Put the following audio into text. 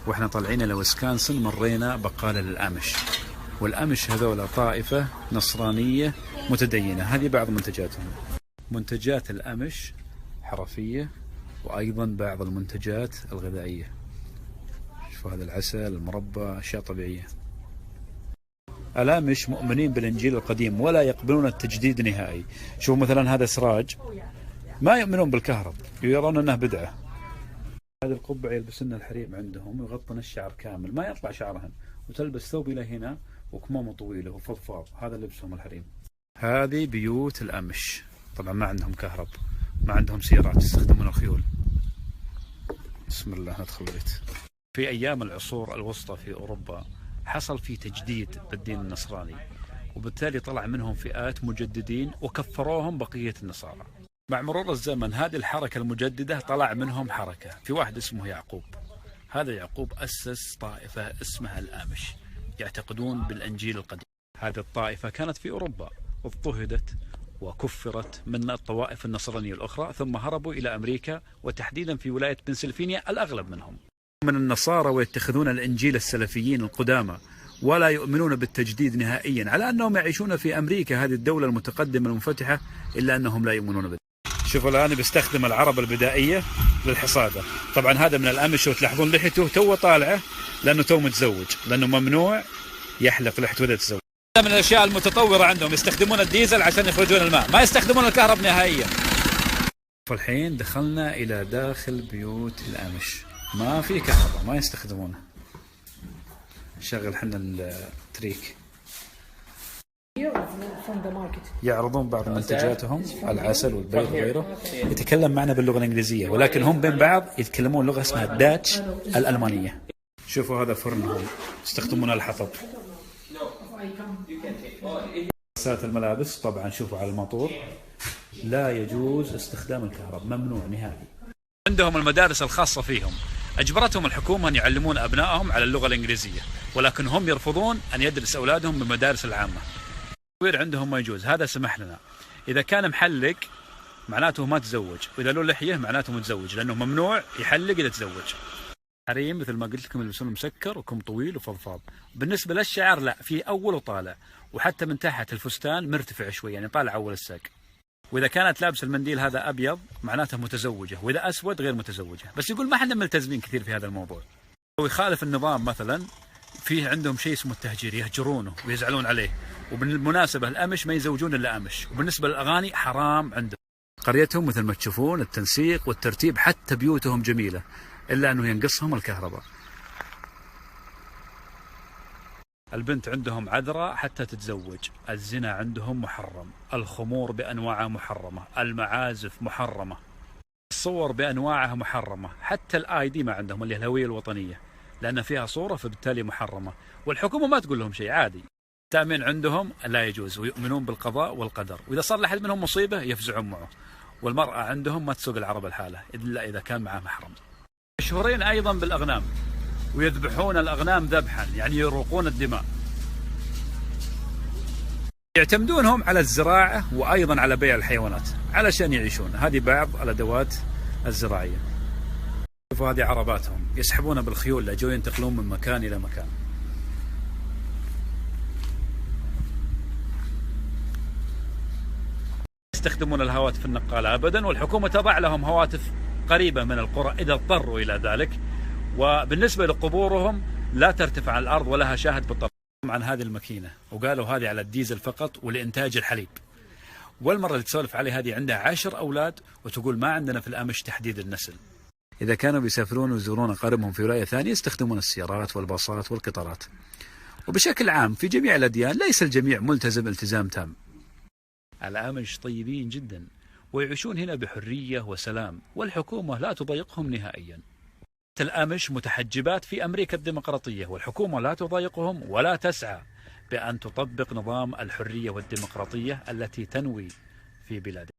واحنا طالعين الى ويسكونسن مرينا بقالة للامش، والامش هذولا طائفة نصرانية متدينة. هذه بعض منتجاتهم. منتجات الامش حرفية، وايضا بعض المنتجات الغذائية. شوفوا هذا العسل، المربى، اشياء طبيعية. الامش مؤمنين بالانجيل القديم ولا يقبلون التجديد نهائي. شوفوا مثلا هذا سراج، ما يؤمنون بالكهرب، يرون انه بدعة. هذه القبعة يلبسون الحريم عندهم، يغطون الشعر كامل ما يطلع شعرهن، وتلبس ثوب الى هنا وكمامه طويلة وفضفاض. هذا لبسهم الحريم. هذه بيوت الامش، طبعا ما عندهم كهرب، ما عندهم سيارات، يستخدمون الخيول. بسم الله ندخل البيت. في ايام العصور الوسطى في اوروبا حصل في تجديد بالدين النصراني، وبالتالي طلع منهم فئات مجددين وكفروهم بقية النصارى. مع مرور الزمن هذه الحركة المجددة طلع منهم حركة. في واحد اسمه يعقوب، هذا يعقوب أسس طائفة اسمها الآمش، يعتقدون بالأنجيل القديم. هذه الطائفة كانت في أوروبا، اضطهدت وكفرت من الطوائف النصرانية الأخرى، ثم هربوا إلى أمريكا، وتحديدا في ولاية بنسلفانيا الأغلب منهم من النصارى، ويتخذون الإنجيل السلفيين القدامى، ولا يؤمنون بالتجديد نهائيا، على أنهم يعيشون في أمريكا هذه الدولة المتقدمة المنفتحة، إلا أنهم لا يؤمنون بالتجديد. شوفوا الآن بيستخدم العربة البدائية للحصادة. طبعا هذا من الأمش، وتلاحظون لحيته تو طالعة لأنه تو متزوج، لأنه ممنوع يحلق لحيته وإذا تزوج. من الأشياء المتطورة عندهم يستخدمون الديزل عشان يخرجون الماء، ما يستخدمون الكهرب نهائيا. فالحين دخلنا إلى داخل بيوت الأمش، ما في كهرباء، ما يستخدمونها. نشغل حنا التريك. يعرضون بعض منتجاتهم، العسل والبيض وغيره. يتكلم معنا باللغة الإنجليزية، ولكن هم بين بعض يتكلمون لغة اسمها الداتش الألمانية. شوفوا هذا فرنهم يستخدمون الحطب. غسالة الملابس طبعا شوفوا على الموتور، لا يجوز استخدام الكهرباء، ممنوع نهائي. عندهم المدارس الخاصة فيهم، أجبرتهم الحكومة أن يعلمون أبنائهم على اللغة الإنجليزية، ولكن هم يرفضون أن يدرس أولادهم بالمدارس العامة. التصوير عندهم ما يجوز، هذا سمح لنا. إذا كان محلق معناته ما تزوج، وإذا له لحية معناته متزوج، لأنه ممنوع يحلق إذا تزوج. حريم مثل ما قلت لكم يلبسون مسكر وكم طويل وفضفاض. بالنسبة للشعر لا، في أول وطالع، وحتى من تحت الفستان مرتفع شوي، يعني طالع أول الساق. وإذا كانت لابس المنديل هذا أبيض معناته متزوجة، وإذا أسود غير متزوجة. بس يقول ما احنا ملتزمين كثير في هذا الموضوع. لو يخالف النظام مثلا، فيه عندهم شيء اسمه التهجير، يهجرونه ويزعلون عليه. وبالمناسبة الأمش ما يزوجون إلا أمش. وبالنسبة للأغاني حرام عندهم. قريتهم مثل ما تشوفون التنسيق والترتيب، حتى بيوتهم جميلة، إلا أنه ينقصهم الكهرباء. البنت عندهم عذراء حتى تتزوج. الزنا عندهم محرم، الخمور بأنواعها محرمة، المعازف محرمة، الصور بأنواعها محرمة، حتى الآي دي ما عندهم اللي هي الهوية الوطنية، لأن فيها صورة فبالتالي محرمة، والحكومة ما تقول لهم شيء، عادي. التأمين عندهم لا يجوز، ويؤمنون بالقضاء والقدر، وإذا صار لحد منهم مصيبة يفزعون معه. والمرأة عندهم ما تسوق العرب الحالة إلا إذا كان معه محرم. مشهورين أيضا بالأغنام، ويذبحون الأغنام ذبحا، يعني يروقون الدماء. يعتمدونهم على الزراعة وأيضا على بيع الحيوانات علشان يعيشون. هذه بعض الأدوات الزراعية. شوفوا هذه عرباتهم، يسحبون بالخيول لجوا ينتقلون من مكان إلى مكان. يستخدمون الهواتف النقالة أبدا، والحكومة تضع لهم هواتف قريبة من القرى إذا اضطروا إلى ذلك. وبالنسبة لقبورهم لا ترتفع عن الأرض ولها شاهد بالطبع. عن هذه الماكينة، وقالوا هذه على الديزل فقط ولإنتاج الحليب. والمرة اللي تسولف عليه هذه عندها 10 أولاد، وتقول ما عندنا في الأمش تحديد النسل. إذا كانوا بيسافرون ويزورون أقاربهم في ولاية ثانية يستخدمون السيارات والباصات والقطارات. وبشكل عام في جميع الأديان ليس الجميع ملتزم التزام تام. الأمش طيبين جدا، ويعيشون هنا بحرية وسلام، والحكومة لا تضايقهم نهائيا. الأمش متحجبات في أمريكا الديمقراطية، والحكومة لا تضايقهم ولا تسعى بأن تطبق نظام الحرية والديمقراطية التي تنوي في بلادها.